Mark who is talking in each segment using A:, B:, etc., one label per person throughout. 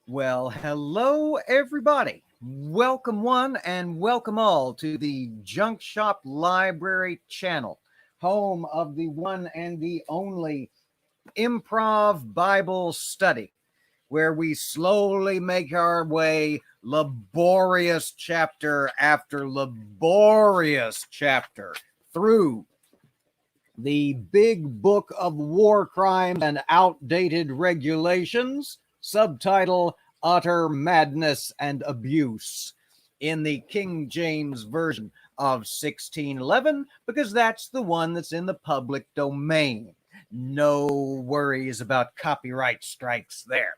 A: Well, hello, everybody. Welcome, one, and welcome all to the Junk Shop Library channel, home of the one and the only improv Bible study, where we slowly make our way laborious chapter after laborious chapter through the big book of war crimes and outdated regulations, subtitle Utter Madness and Abuse, in the King James Version of 1611, because that's the one that's in the public domain. No worries about copyright strikes there.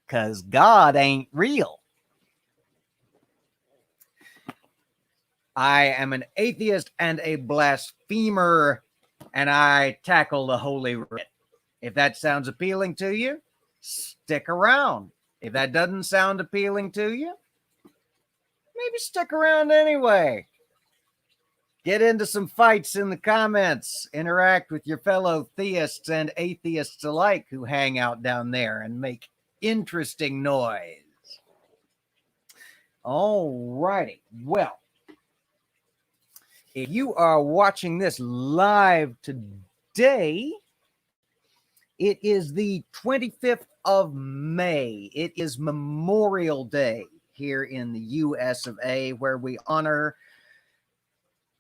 A: Because God ain't real. I am an atheist and a blasphemer, and I tackle the Holy Writ. If that sounds appealing to you, stick around. If that doesn't sound appealing to you, maybe stick around anyway. Get into some fights in the comments. Interact with your fellow theists and atheists alike who hang out down there and make interesting noise. All righty. Well, if you are watching this live today, it is the 25th of May. It is Memorial Day here in the US of A, where we honor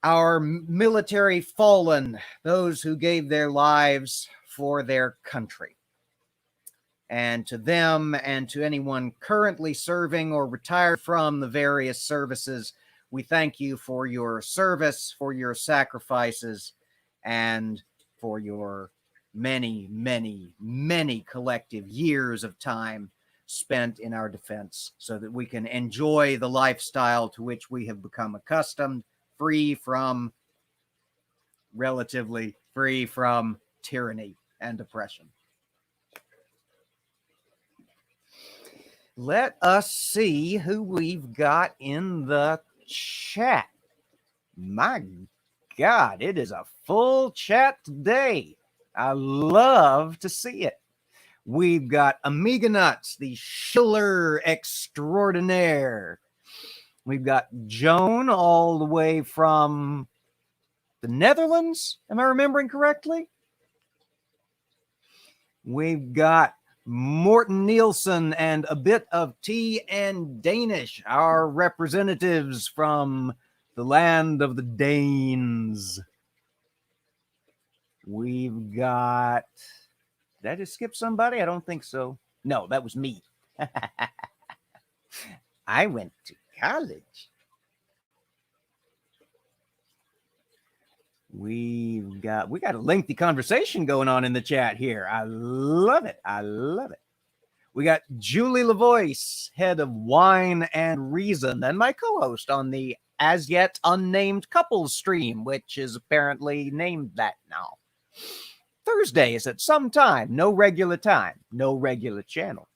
A: our military fallen, those who gave their lives for their country. And to them and to anyone currently serving or retired from the various services, we thank you for your service, for your sacrifices, and for your many, many, many collective years of time spent in our defense so that we can enjoy the lifestyle to which we have become accustomed, relatively free from tyranny and oppression. Let us see who we've got in the chat. My God, it is a full chat today. I love to see it. We've got Amiga Nuts, the Schiller extraordinaire. We've got Joan all the way from the Netherlands. Am I remembering correctly? We've got Morten Nielsen and a bit of tea and Danish, our representatives from the land of the Danes. We've got, did I just skip somebody? I don't think so. No, that was me. I went to college. We got a lengthy conversation going on in the chat here. I love it. I love it. We got Julie LaVoice, head of Wine and Reason, and my co-host on the as yet unnamed couples stream, which is apparently named that now. Thursdays at some time, no regular time, no regular channel.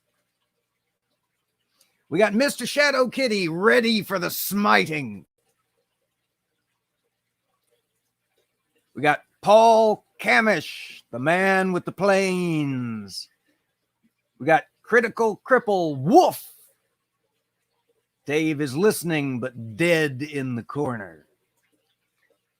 A: We got Mr. Shadow Kitty ready for the smiting. We got Paul Camish, the man with the planes. We got Critical Cripple Woof. Dave is listening, but dead in the corner.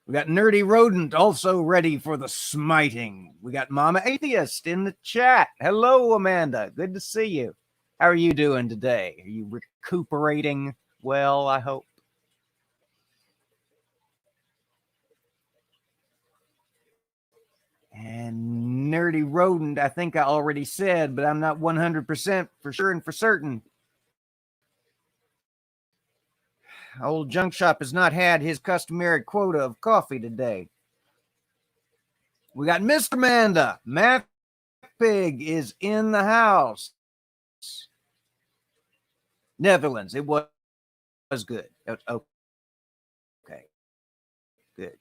A: We got Nerdy Rodent also ready for the smiting. We got Mama Atheist in the chat. Hello, Amanda. Good to see you. How are you doing today? Are you recuperating well, I hope? And Nerdy Rodent, I think I already said, but I'm not 100% for sure and for certain. Old Junk Shop has not had his customary quota of coffee today. We got Mr. Amanda. Matt Pig is in the house. Netherlands. It was good. Okay. Good.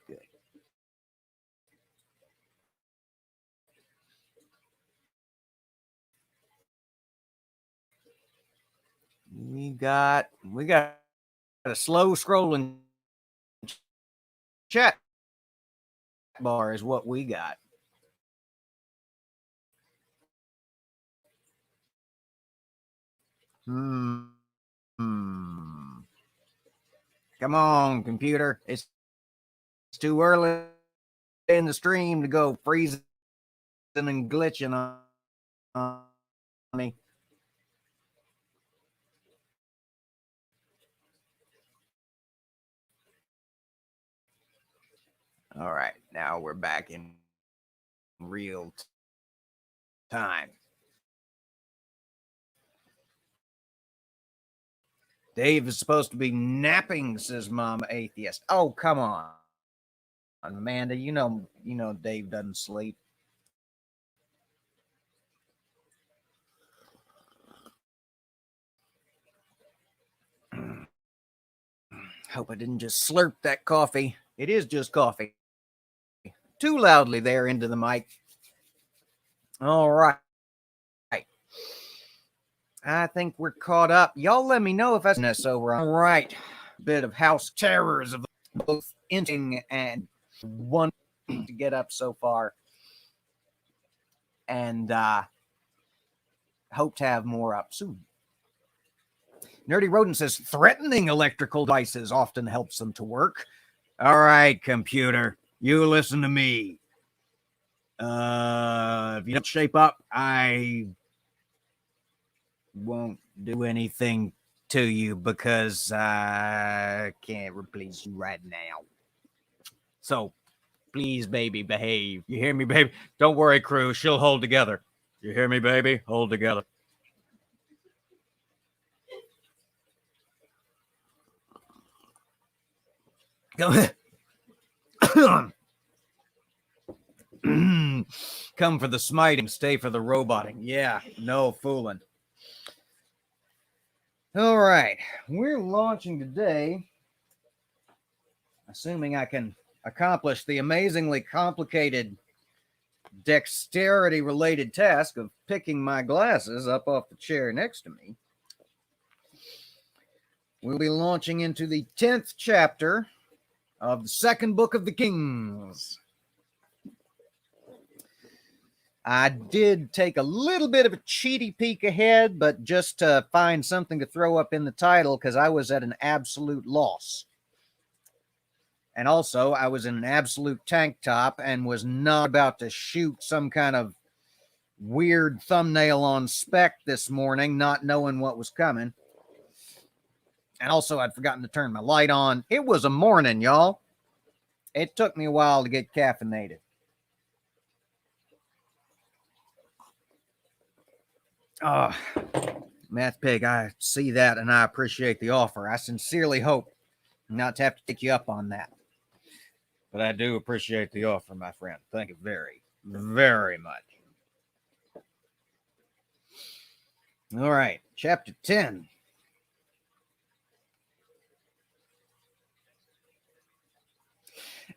A: We got a slow scrolling chat bar is what we got. Hmm. Come on, computer. It's too early in the stream to go freezing and glitching on me. All right, now we're back in real time. Dave is supposed to be napping, says Mom Atheist. Oh, come on, Amanda. You know Dave doesn't sleep. Hope I didn't just slurp that coffee. It is just coffee. Too loudly there into the mic. All right. I think we're caught up. Y'all let me know if I this over. All right. Bit of house terrors of both inching and one to get up so far. And hope to have more up soon. Nerdy Rodent says threatening electrical devices often helps them to work. All right, computer, you listen to me. If you don't shape up, I won't do anything to you because I can't replace you right now. So please, baby, behave. You hear me, baby? Don't worry, crew. She'll hold together. You hear me, baby? Hold together. Come for the smiting, stay for the roboting. Yeah, no fooling. All right, we're launching today, assuming I can accomplish the amazingly complicated dexterity-related task of picking my glasses up off the chair next to me. We'll be launching into the 10th chapter of the second book of the Kings. I did take a little bit of a cheaty peek ahead, but just to find something to throw up in the title because I was at an absolute loss. And also, I was in an absolute tank top and was not about to shoot some kind of weird thumbnail on spec this morning, not knowing what was coming. And also, I'd forgotten to turn my light on. It was a morning, y'all. It took me a while to get caffeinated. Oh, Math Pig, I see that and I appreciate the offer. I sincerely hope not to have to take you up on that. But I do appreciate the offer, my friend. Thank you very, very much. All right, chapter 10.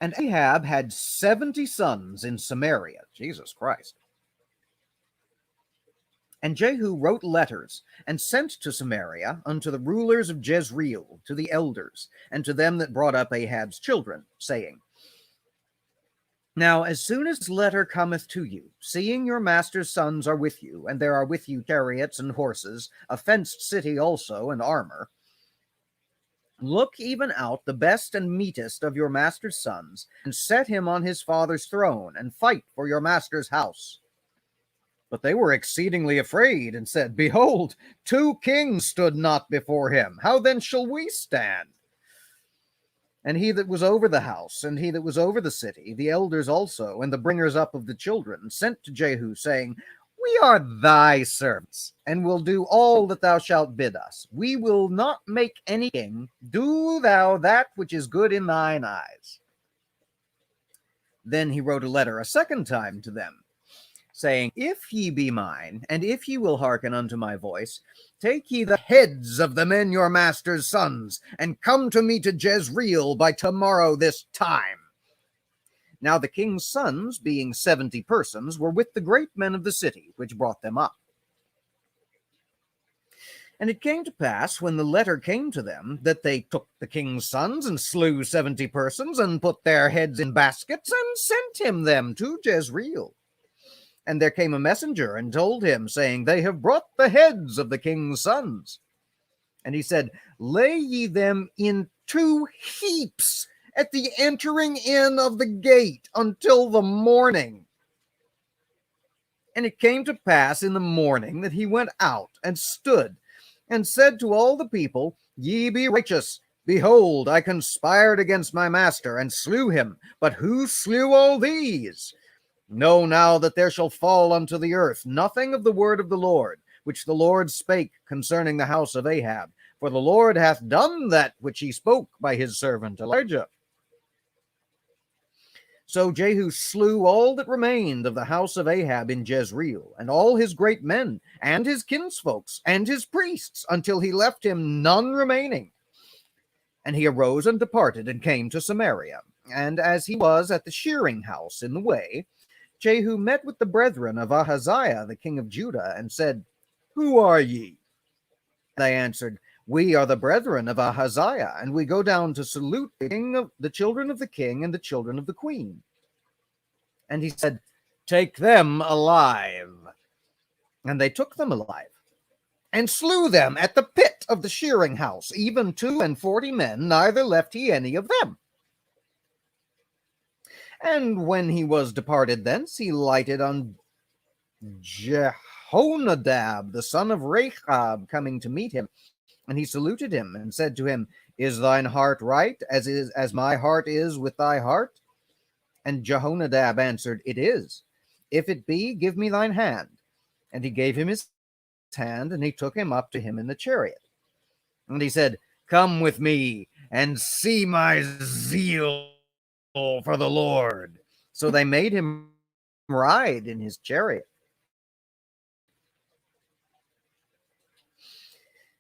A: And Ahab had 70 sons in Samaria. Jesus Christ. And Jehu wrote letters, and sent to Samaria unto the rulers of Jezreel, to the elders, and to them that brought up Ahab's children, saying, Now as soon as this letter cometh to you, seeing your master's sons are with you, and there are with you chariots and horses, a fenced city also, and armor, look even out the best and meetest of your master's sons, and set him on his father's throne, and fight for your master's house. But they were exceedingly afraid, and said, Behold, 2 kings stood not before him. How then shall we stand? And he that was over the house, and he that was over the city, the elders also, and the bringers up of the children, sent to Jehu, saying, We are thy servants, and will do all that thou shalt bid us. We will not make any king. Do thou that which is good in thine eyes. Then he wrote a letter a second time to them, saying, If ye be mine, and if ye will hearken unto my voice, take ye the heads of the men your master's sons, and come to me to Jezreel by tomorrow this time. Now the king's sons, being 70 persons, were with the great men of the city, which brought them up. And it came to pass, when the letter came to them, that they took the king's sons, and slew 70 persons, and put their heads in baskets, and sent him them to Jezreel. And there came a messenger and told him, saying, They have brought the heads of the king's sons. And he said, Lay ye them in 2 heaps at the entering in of the gate until the morning. And it came to pass in the morning that he went out and stood and said to all the people, Ye be righteous. Behold, I conspired against my master and slew him. But who slew all these? Know now that there shall fall unto the earth nothing of the word of the Lord, which the Lord spake concerning the house of Ahab. For the Lord hath done that which he spoke by his servant Elijah. So Jehu slew all that remained of the house of Ahab in Jezreel, and all his great men, and his kinsfolks, and his priests, until he left him none remaining. And he arose and departed, and came to Samaria. And as he was at the shearing house in the way, Jehu met with the brethren of Ahaziah, the king of Judah, and said, Who are ye? They answered, We are the brethren of Ahaziah, and we go down to salute the children of the king and the children of the queen. And he said, Take them alive. And they took them alive, and slew them at the pit of the shearing house, even 42 men, neither left he any of them. And when he was departed thence, he lighted on Jehonadab, the son of Rechab, coming to meet him. And he saluted him and said to him, Is thine heart right, as my heart is with thy heart? And Jehonadab answered, It is. If it be, give me thine hand. And he gave him his hand, and he took him up to him in the chariot. And he said, Come with me, and see my zeal for the Lord. So they made him ride in his chariot.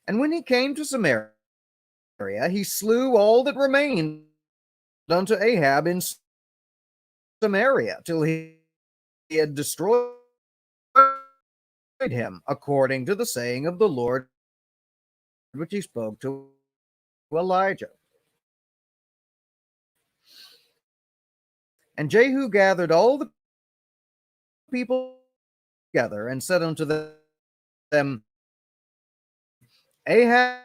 A: And when he came to Samaria, he slew all that remained unto Ahab in Samaria, till he had destroyed him, according to the saying of the Lord, which he spoke to Elijah. And Jehu gathered all the people together and said unto them, Ahab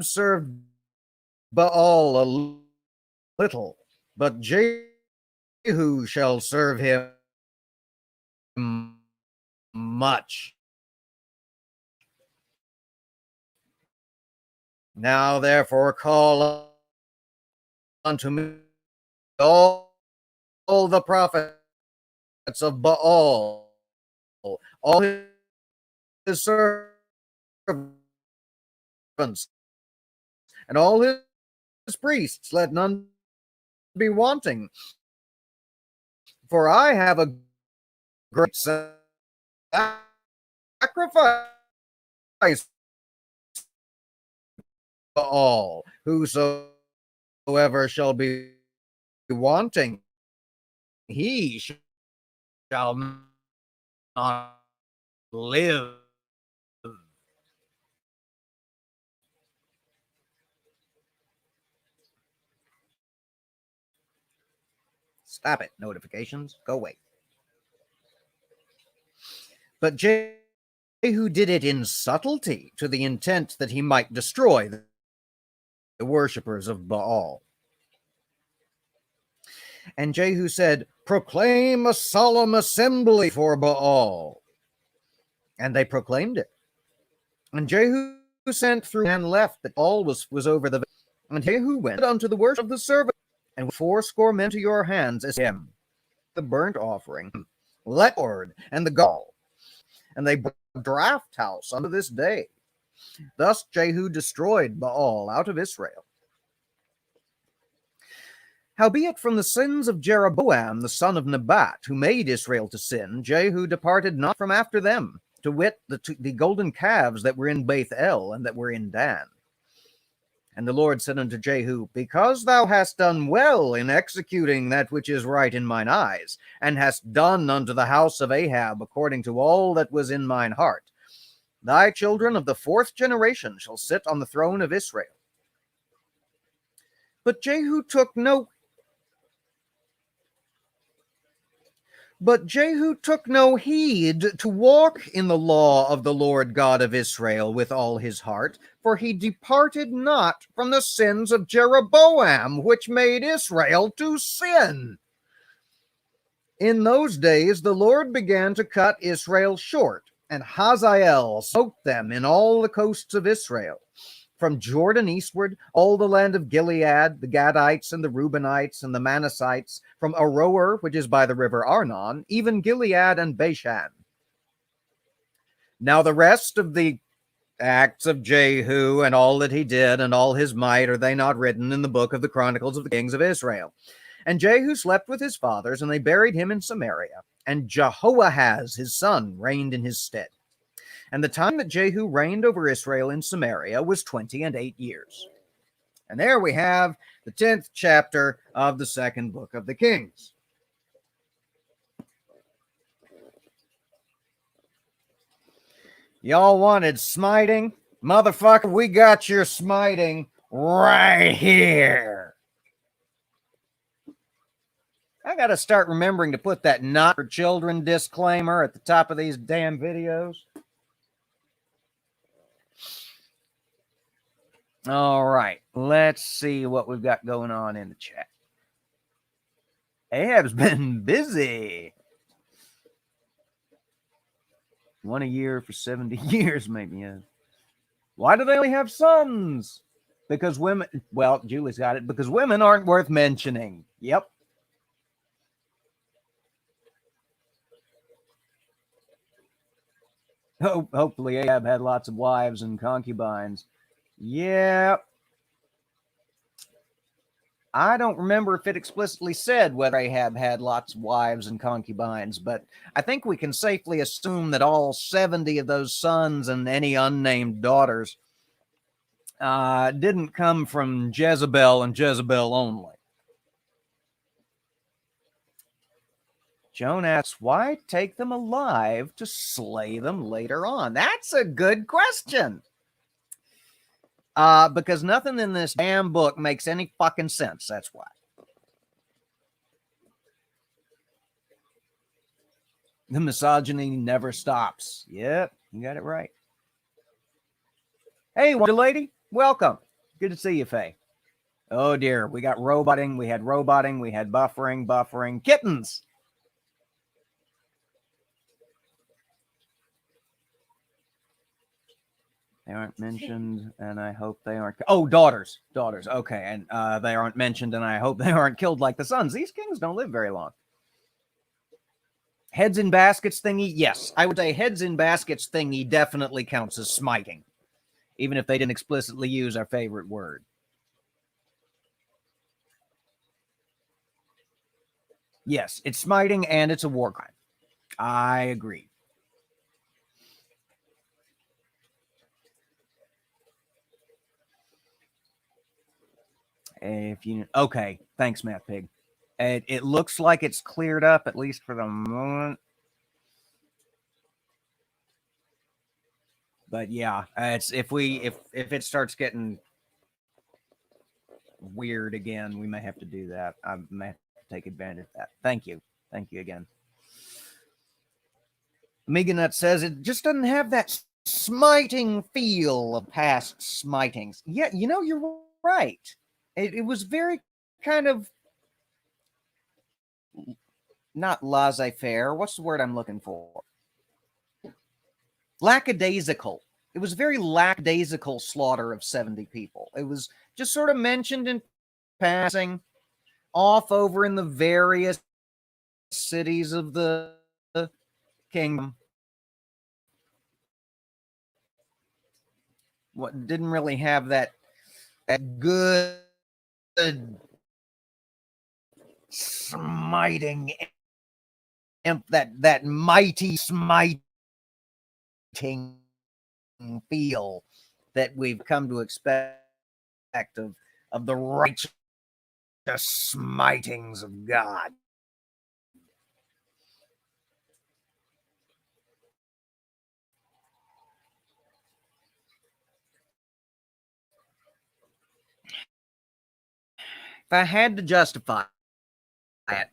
A: served Baal a little, but Jehu shall serve him much. Now therefore call unto me all the prophets of Baal, all his servants, and all his priests, let none be wanting. For I have a great sacrifice for all. Whosoever shall be wanting, he shall not live. Stop it. Notifications, go away. But Jehu did it in subtlety, to the intent that he might destroy the worshippers of Baal. And Jehu said, Proclaim a solemn assembly for Baal. And they proclaimed it. And Jehu sent through and left, that all was over the. And Jehu went unto the worship of the servant, and 80 men to your hands as him, the burnt offering, Lord, and the gall. And they brought a draft house unto this day. Thus Jehu destroyed Baal out of Israel. Howbeit from the sins of Jeroboam the son of Nebat, who made Israel to sin, Jehu departed not from after them, to wit, the golden calves that were in Bethel and that were in Dan. And the Lord said unto Jehu, Because thou hast done well in executing that which is right in mine eyes, and hast done unto the house of Ahab according to all that was in mine heart, thy children of the 4th generation shall sit on the throne of Israel. But Jehu took no But Jehu took no heed to walk in the law of the Lord God of Israel with all his heart, for he departed not from the sins of Jeroboam, which made Israel to sin. In those days the Lord began to cut Israel short, and Hazael smote them in all the coasts of Israel, from Jordan eastward, all the land of Gilead, the Gadites and the Reubenites and the Manassites, from Aroer, which is by the river Arnon, even Gilead and Bashan. Now the rest of the acts of Jehu and all that he did and all his might, are they not written in the book of the Chronicles of the Kings of Israel? And Jehu slept with his fathers, and they buried him in Samaria. And Jehoahaz his son reigned in his stead. And the time that Jehu reigned over Israel in Samaria was 28 years. And there we have the 10th chapter of the second book of the Kings. Y'all wanted smiting? Motherfucker, we got your smiting right here. I got to start remembering to put that not for children disclaimer at the top of these damn videos. All right, let's see what we've got going on in the chat. Ahab's been busy. One a year for 70 years, maybe. Yeah. Why do they only have sons? Because women, well, Julie's got it, because women aren't worth mentioning. Yep. Hopefully Ahab had lots of wives and concubines. Yeah. I don't remember if it explicitly said whether Ahab had lots of wives and concubines, but I think we can safely assume that all 70 of those sons and any unnamed daughters didn't come from Jezebel and Jezebel only. Joan asks, why take them alive to slay them later on? That's a good question. Because nothing in this damn book makes any fucking sense. That's why. The misogyny never stops. Yep, you got it right. Hey, Wonder Lady, welcome. Good to see you, Faye. Oh dear, we got roboting, we had buffering, kittens. They aren't mentioned, and I hope they aren't. Oh, daughters. Okay, and they aren't mentioned, and I hope they aren't killed like the sons. These kings don't live very long. Heads in baskets thingy, yes. I would say heads in baskets thingy definitely counts as smiting, even if they didn't explicitly use our favorite word. Yes, it's smiting and it's a war crime. I agree. If you okay, thanks, Matt Pig. It looks like it's cleared up, at least for the moment. But yeah, it's if it starts getting weird again, we may have to do that. I may have to take advantage of that. Thank you again. Meganut says it just doesn't have that smiting feel of past smitings. Yeah, you know, you're right. It was very kind of not laissez-faire. What's the word I'm looking for? Lackadaisical. It was very lackadaisical slaughter of 70 people. It was just sort of mentioned in passing off over in the various cities of the kingdom. What didn't really have that good smiting, that mighty smiting feel that we've come to expect of the righteous smitings of God. If I had to justify it,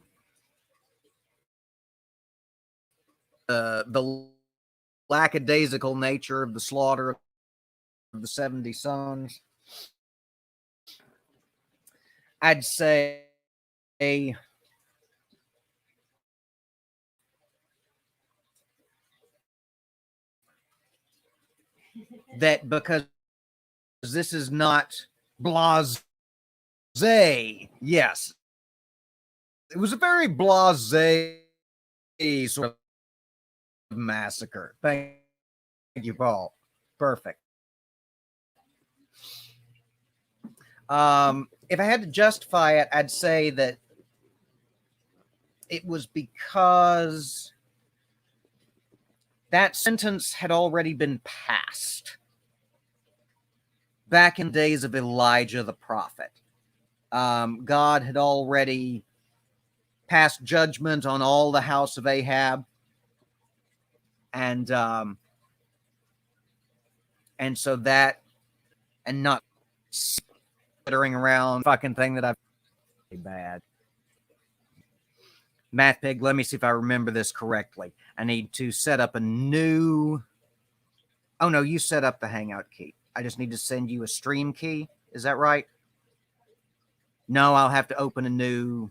A: the lackadaisical nature of the slaughter of the 70 sons, I'd say that because this is not blase. Yes, it was a very blase sort of massacre. Thank you, Paul. Perfect. If I had to justify it, I'd say that it was because that sentence had already been passed back in the days of Elijah the prophet. God had already passed judgment on all the house of Ahab, and so that, and not skittering around fucking thing that I've bad. Math Pig, let me see if I remember this correctly. I need to set up a new. Oh no, you set up the Hangout key. I just need to send you a stream key. Is that right? No, I'll have to open a new.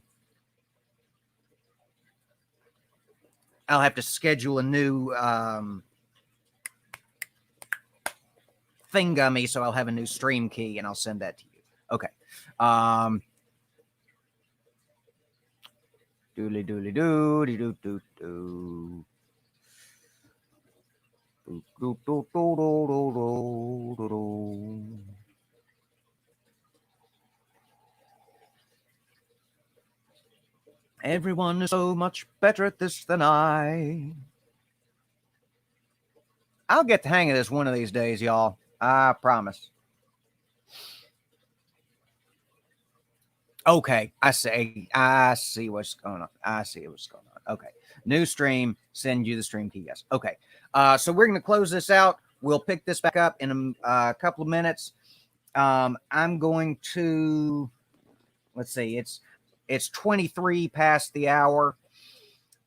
A: I'll have to schedule a new thingummy, so I'll have a new stream key and I'll send that to you. Okay. Doodly doodly doo doo doo doo doo. Everyone is so much better at this than I. I'll get the hang of this one of these days, y'all. I promise. Okay, I see what's going on. I see what's going on. Okay, new stream. Send you the stream key. Yes. Okay. So we're going to close this out. We'll pick this back up in a couple of minutes. I'm going to, let's see. It's 23 past the hour.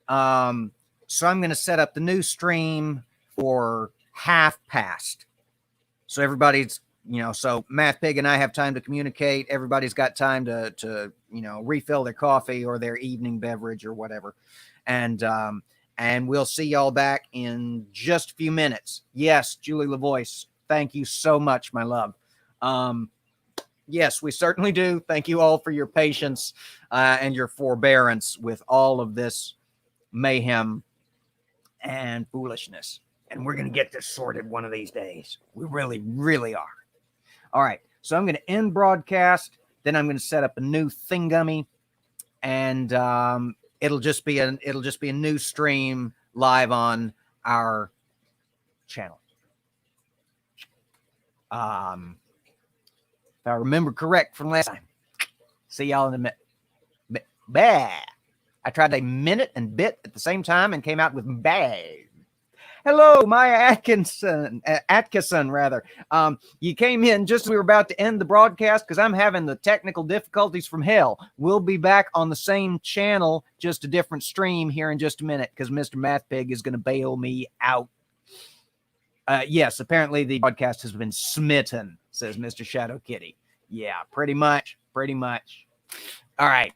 A: So I'm going to set up the new stream for half past. So everybody's, so Math Pig and I have time to communicate. Everybody's got time to refill their coffee or their evening beverage or whatever. And we'll see y'all back in just a few minutes. Yes, Julie LaVoice, thank you so much, my love. Yes, we certainly do. Thank you all for your patience and your forbearance with all of this mayhem and foolishness. And we're going to get this sorted one of these days. We really, really are. All right. So I'm going to end broadcast. Then I'm going to set up a new thingummy, and it'll just be a new stream live on our channel. If I remember correct from last time. See y'all in a minute. Bah. I tried a minute and bit at the same time and came out with bad. Hello, Maya Atkinson, rather. You came in just as we were about to end the broadcast because I'm having the technical difficulties from hell. We'll be back on the same channel, just a different stream here in just a minute because Mr. Math Pig is going to bail me out. Yes, apparently the broadcast has been smitten, says Mr. Shadow Kitty. Yeah, pretty much. All right.